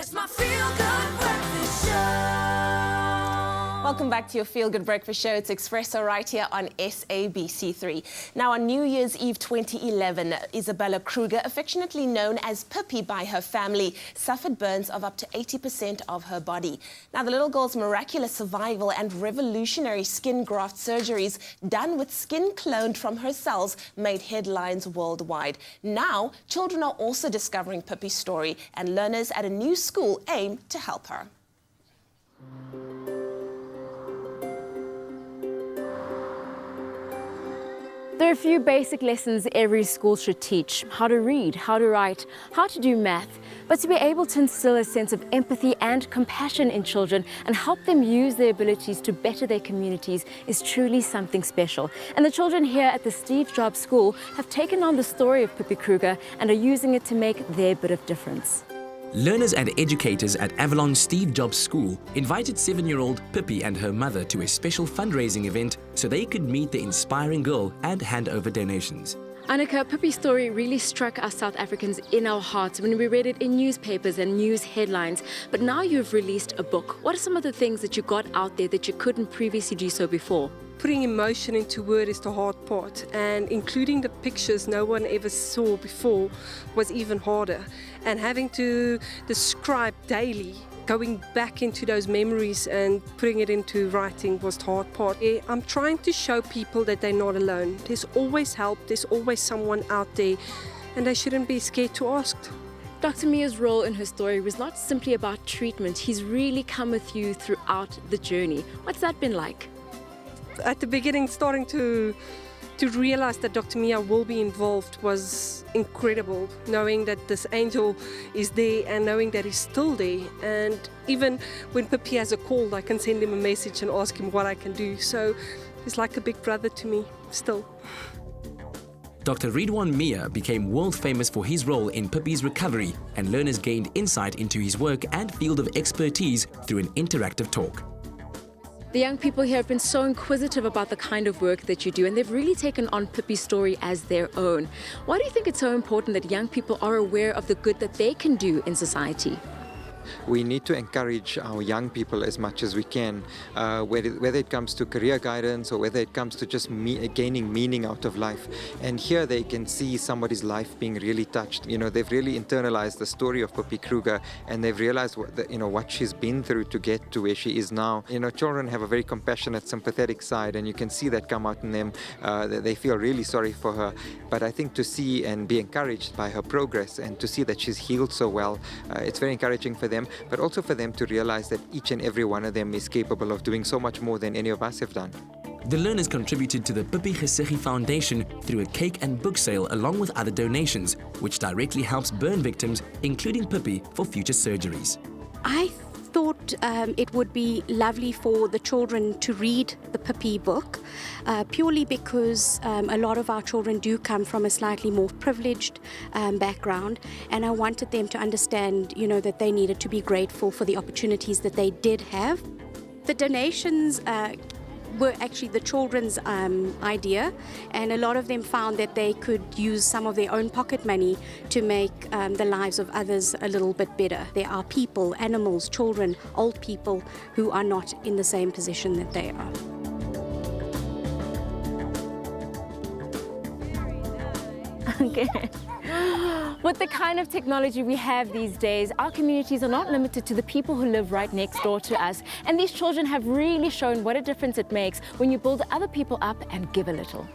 It's my feel-good breakfast show. Welcome back to your Feel Good Breakfast Show. It's Expresso right here on SABC3. Now, on New Year's Eve 2011, Isabella Kruger, affectionately known as Pippie by her family, suffered burns of up to 80% of her body. Now, the little girl's miraculous survival and revolutionary skin graft surgeries done with skin cloned from her cells made headlines worldwide. Now, children are also discovering Pippie's story, and learners at a new school aim to help her. There are a few basic lessons every school should teach: how to read, how to write, how to do math. But to be able to instill a sense of empathy and compassion in children and help them use their abilities to better their communities is truly something special. And the children here at the Steve Jobs School have taken on the story of Pippie Kruger and are using it to make their bit of difference. Learners and educators at Avalon's Steve Jobs School invited 7-year-old Pippie and her mother to a special fundraising event so they could meet the inspiring girl and hand over donations. Annika, Pippie's story really struck us South Africans in our hearts when we read it in newspapers and news headlines. But now you've released a book. What are some of the things that you got out there that you couldn't previously do so before? Putting emotion into word is the hard part, and including the pictures no one ever saw before was even harder. And having to describe daily, going back into those memories and putting it into writing was the hard part. I'm trying to show people that they're not alone. There's always help, there's always someone out there, and they shouldn't be scared to ask. Dr. Mia's role in her story was not simply about treatment. He's really come with you throughout the journey. What's that been like? At the beginning, starting to realize that Dr. Mia will be involved was incredible, knowing that this angel is there and knowing that he's still there. And even when Pippie has a cold, I can send him a message and ask him what I can do. So he's like a big brother to me still. Dr. Ridwan Mia became world famous for his role in Pippie's recovery, and learners gained insight into his work and field of expertise through an interactive talk. The young people here have been so inquisitive about the kind of work that you do, and they've really taken on Pippie's story as their own. Why do you think it's so important that young people are aware of the good that they can do in society? We need to encourage our young people as much as we can, whether it comes to career guidance or whether it comes to just gaining meaning out of life. And here they can see somebody's life being really touched. You know, they've really internalized the story of Pippie Kruger, and they've realized what she's been through to get to where she is now. You know, children have a very compassionate, sympathetic side, and you can see that come out in them. They feel really sorry for her. But I think to see and be encouraged by her progress and to see that she's healed so well, it's very encouraging for them, but also for them to realize that each and every one of them is capable of doing so much more than any of us have done. The learners contributed to the Pippie Gesiggie Foundation through a cake and book sale along with other donations, which directly helps burn victims, including Pippie, for future surgeries. I thought it would be lovely for the children to read the Pippie book, purely because a lot of our children do come from a slightly more privileged background, and I wanted them to understand, that they needed to be grateful for the opportunities that they did have. The donations were actually the children's idea, and a lot of them found that they could use some of their own pocket money to make the lives of others a little bit better. There are people, animals, children, old people who are not in the same position that they are. Okay. With the kind of technology we have these days, our communities are not limited to the people who live right next door to us. And these children have really shown what a difference it makes when you build other people up and give a little.